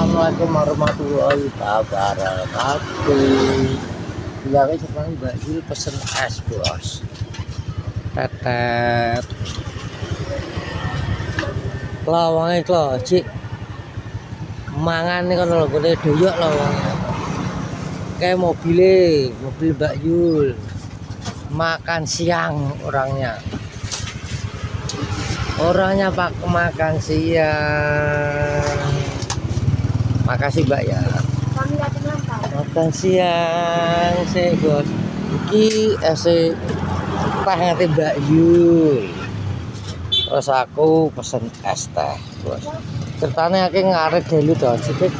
Assalamualaikum warahmatullahi wabarakatuh. Bilangnya sekarang Mbak Yul pesen es bos. Tetet. Lawangnya klo, cik. Mangan nih kan gue doyok lawangnya. Kayak mobil Mbak Yul. Makan siang orangnya. Orangnya pak makan siang. Makasih Mbak ya. Makan siang sih bos. Iki teh ngerti Mbak Yul. Terus aku pesen es teh bos. Ceritanya aku ngaret dulu dong. Jadi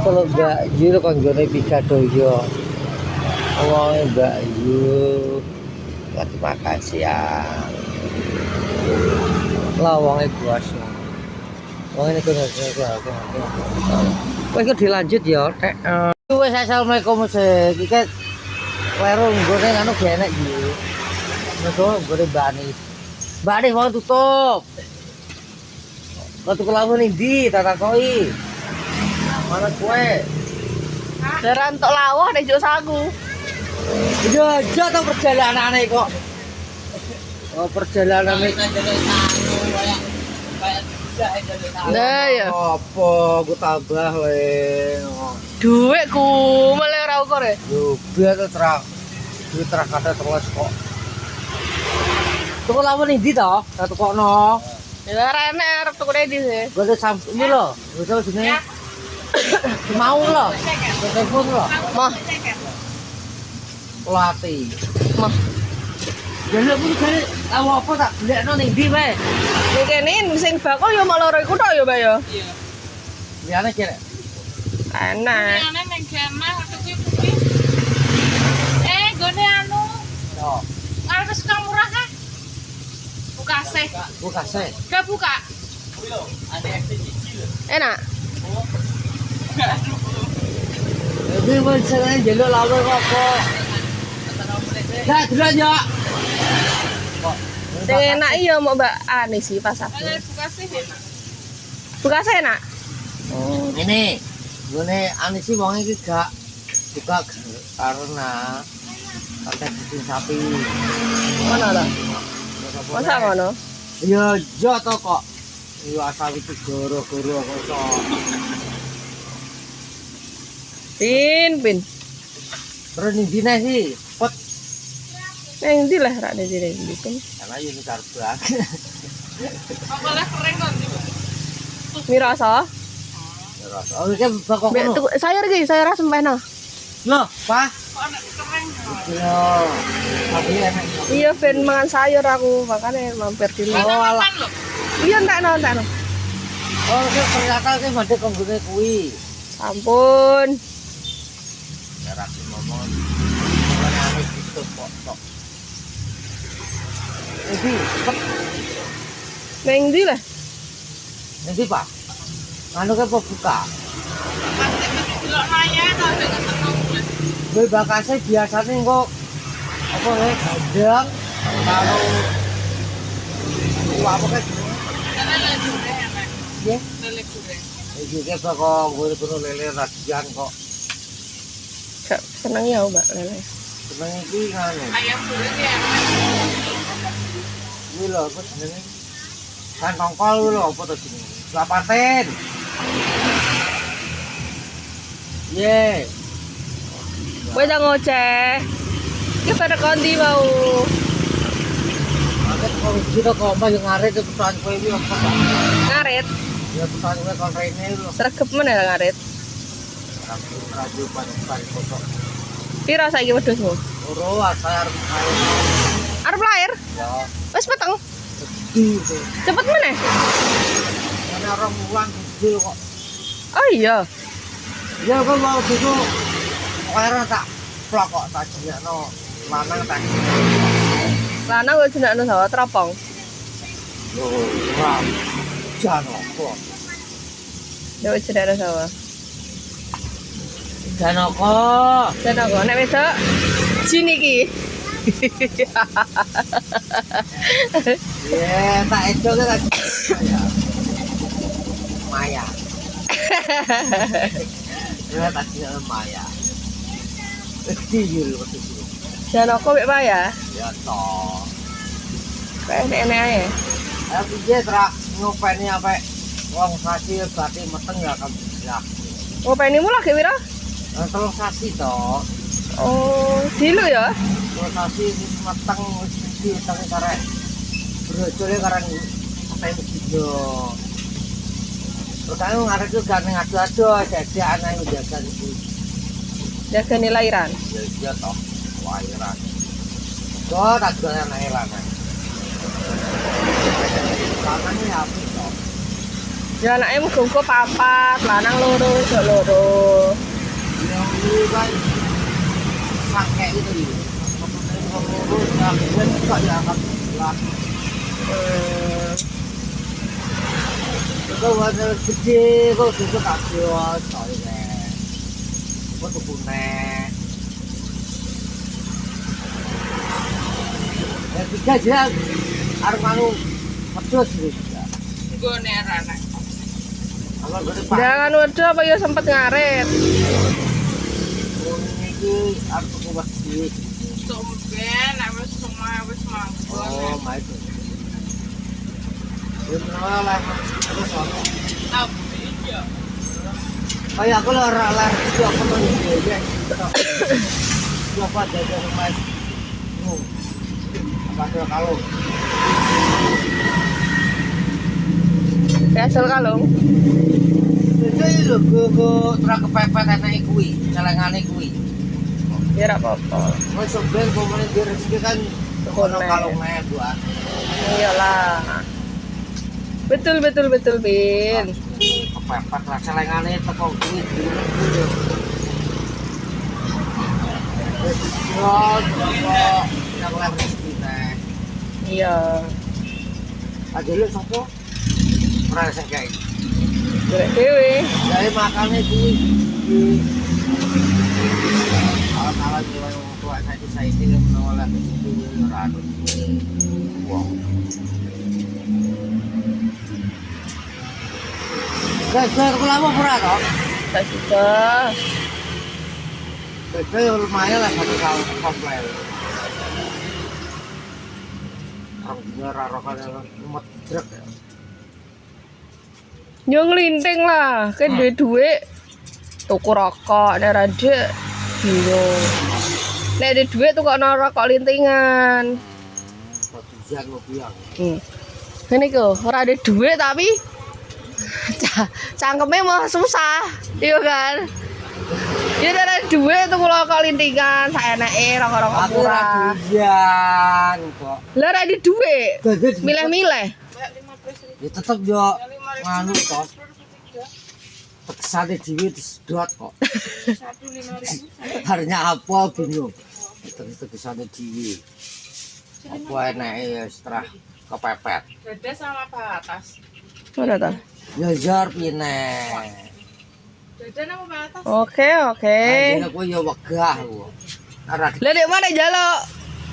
kalau Mbak Yul kan gone pika doyo. Wong Mbak Yul lagi makan siang. Lawangnya bos. Wong ini kena. Wes dilanjut ya. Wes assalamualaikum sih. Iki kleru nggone anu ge enek iki. Mergo nggone bani. Bani mau tutup. Kok tuku lamun ndi tak takoki. Mana kue? Daran tok lawah nek juk saku. Iya, aja to perjalanane kok. Oh, perjalanane. Nah ya. Apa aku tambah le. Duitku malah ora ukur e. Yo, biar terang. Duit kata terus kok. Tuku lawan ndi to? Tak tukokno. Ya ora enek arep tuku ready sih. Gole sampe iki lho. Wis jenenge. Mau lho. Telepon lho. Mah, Pelati. mah. Ya lho kuwi jare apa tak golekno ning ndi wae. Nek kene sing bakul ya mok loro iku tok ya, Mbak ya. Iya. Liyane kene. Enak. Ane nang gamah kuwi. Gone anu. Yo, Arep suka murah kah? Buka sih. buka sih. Gak buka. Enak. Ini mau sengaja jalur lawan kok. Dah, duluan ya. Sing enak iya mau Mbak Ani sih pas aku. Buka sih enak. Buka sih enak. Oh, ini. Gone ane sih wong iki gak buka karena pakai daging sapi. Mana lah? Masa ngono? Iya, yo to kok. Iya asal itu goro-goro kok. Pin. Terus ning dine sih, pet Neng ndi lah rak dene iki. karena yo karbang. Apa lah keren kok. Mirasa. Oh, iki bakok Mbak ngono. tuku sayur iki, sayur asem peno. Loh, Pak. Kok anak keren. Iya. Tapi enak. Iya ben mangan sayur aku, makanya mampir dulu. Oh, alah. Kan lho. Iya entekno. Oh, ternyata iki mande konggone kuwi. Ampun. Ya rapi momon. Ora ane gitu kok. Iki, cepet. Neng ndi lah? Nanti Pak. Anu ke buka. Pasti mesti delok naya to ben ketemu. Gue bakasnya biasanya kok apa ya gadang kalau apa kayak Lele goreng enak. ya Lele goreng. itu kayak kok gue perlu lele radian kok Gak seneng ya Mbak lele. seneng iki nganu Ayam goreng ya. ini loh apa jenenge kan tongkol kuwi lho apa to jenenge lapaten ye Kowe tak ngoceh. Iki pada kondi mau. Aku kok kita kok mbah yang ngaret itu pesan kowe iki apa Pak? Ngarit. Ya pesan kowe kon rene lho Sregep men ya ngarit. radio pan kosong Piro saiki wedhusmu? ora saya arep main Arep lahir? ya Wis peteng. gitu Cepet meneh. karena orang bulan kecil kok Oh iya. ya kan mau gitu pokoknya tak vlog kok tak jenakno lanang tak Lanang kok jenakno sawo teropong. yo ram jano kok Ya wis jenakno sawo. jano kok Jano kok nek wedok jin iki. ya tak edo kan Maya Ya tadi lumayan. Kecil waktu itu. Jangan aku mbek Pak ya. Ya toh. Kayak enek-enek ae. Aku dia terak ngopeni apa? Wong sasi berarti meteng ya kan. Ya. Oh, penemu lagi piro? Telur sasi toh. Oh, dulu ya. Telur sasi wis meteng wis diteng karek. Brojole karang pateni video. Terus aku ngarep juga ngadu-adu jadi anak yang jaga itu. Jaga lahiran. Ya iya toh. Lahiran. Kok tak jaga anak lahiran. Lanangnya ya apa toh? Ya anake muga-muga papat, lanang loro, wedok loro. Yang ini kan sangke itu ya. Ngurus ya ben kok ya alhamdulillah. Kau ada gede, kau suka tak jual, soalnya. Kau tuh punya. Ya tiga jam, harus malu pedas juga. Gue nerana. Kalau gede pak, Jangan waduh apa ya sempet ngaret. ini harus aku bersih. Tumben, abis semua abis Oh, mangkuk. my God. Ini lah, terus apa? Iya. Kayak aku lar itu apa tuh ya? Coba jajan mas. Apa tuh kalau? Kasel kalung. Jadi lho go tra kepepet enake kuwi, celengane kuwi. Ya ora apa-apa. Wis soben komune di rezeki kan ono kalunge buat. Iyalah. Betul, Bin. Kepepet lah celengane teko kuwi. Yang lagi rezeki teh. Iya. Aja lu sopo? Ora sing kae. Golek dhewe. Dari makannya kuwi. Alat-alat dewan wong tua saya ini menolak itu rado. Wow. Guys, aku lama pura toh. Tak juga. Itu lumayan lah satu tahun komplain. Orang bener rarokan umat drek ya. Yo nglinting lah, kan duwe tuku rokok nek ora ndek bingung. Nek ada duit tuku rokok lintingan. Kebijan lo biang. Ngene iku, ora ada duit tapi cangkeme mah susah. Iya kan? Ya ora ada duit tuku rokok lintingan, saeneke rokok-rokok Aku ora murah. kebijan kok. Lah ora ada duit. Milih-milih. Ya tetep yo nganu toh. Teksane dhewe disedot kok. 1.500. Harnya apa bingung. Teksane dhewe. Apa enake ya setelah kepepet. Dada sama batas. Mana ta? Ya jar pine. Dada sama batas. Oke. Dene aku ya wegah ku. Ora Lah nek mana jaluk?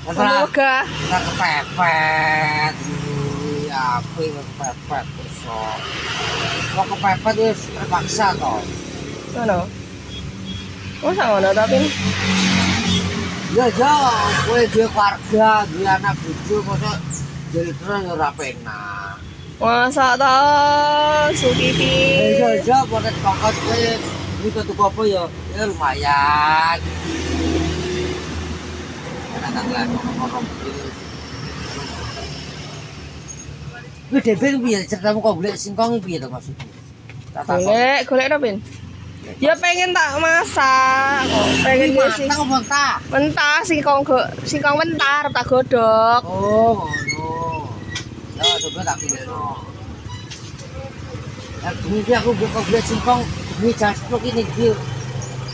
ora Semoga. kepepet. Ya apa kepepet iso. Kok kepepet wis terpaksa toh. Mana? Oh, ngono tapi. Ya jauh, kowe duwe keluarga, duwe anak bojo mosok terus ora penak. Masa ta Sukiti. Ya jauh ponet pangkat kowe iki tuku apa ya? Ya lumayan. Katakanlah orang iki dhewe piye ceritamu kok golek singkong iki piye to maksudku? Golek apa, Bin? Ya pengen tak masak, kok pengen sing matang mentah. mentah singkong mentah tak godhog. Oh, ngono. Ya coba tak pilihno. Ya iki aku golek singkong iki jaspluk ini iki.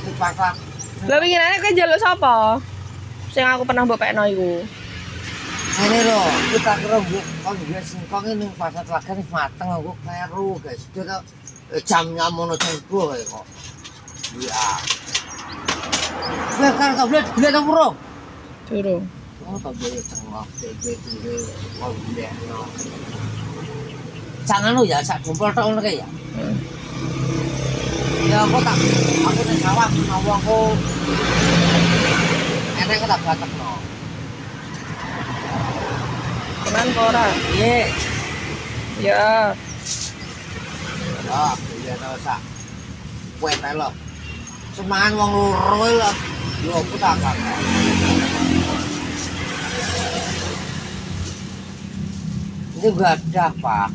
Di pasar. Lah winginane kowe njaluk sapa? Sing aku pernah mbok pekno iku. Ini loh, kita kira golek singkong ini pasar Telaga wis mateng aku kleru guys. Itu jamnya mono tempo kok. Iya. Kowe kan tak golek tak bro. Durung. Oh, tak boleh cengok, gede-gede, wah gede no. Jangan lu ya, sak jempol tok ngono kae ya. Ya aku ning sawah menawa aku enek tak batekno. Tenan apa ora? Piye? Ya, Oh, iya tau sak. Kowe telo. Semangan wong loro lho. Yo aku tak apa. Ini enggak ada, Pak.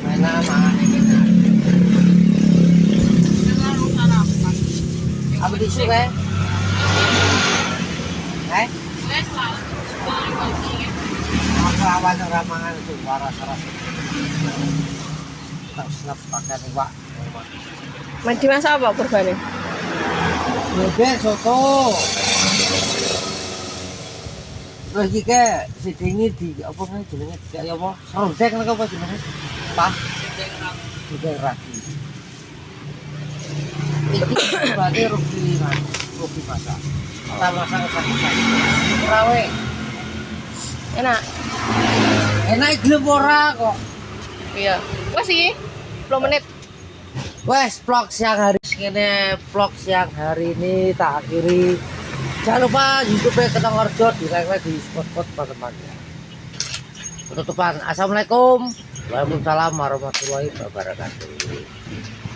Mana mangan iki. Apa disu kae? Apa awan ora mangan itu waras-waras. Tak snap pakai nih, Pak. mandi masak apa kurbane? Bebek soto. Terus iki ke sidingi di apa kan jenenge kayak apa? Serundeng nek apa jenenge? Pak. Sideng ragi. Iki berarti rugi masak. Tak masak satu-satu. Rawe. Enak. Enak gelem ora kok. Iya. Wes iki 10 menit. Wes vlog siang hari ini, vlog siang hari ini tak akhiri. Jangan lupa YouTube Ketongorjo di-like di spot-spot teman-teman. Penutupan. Assalamualaikum. Waalaikumsalam warahmatullahi wabarakatuh.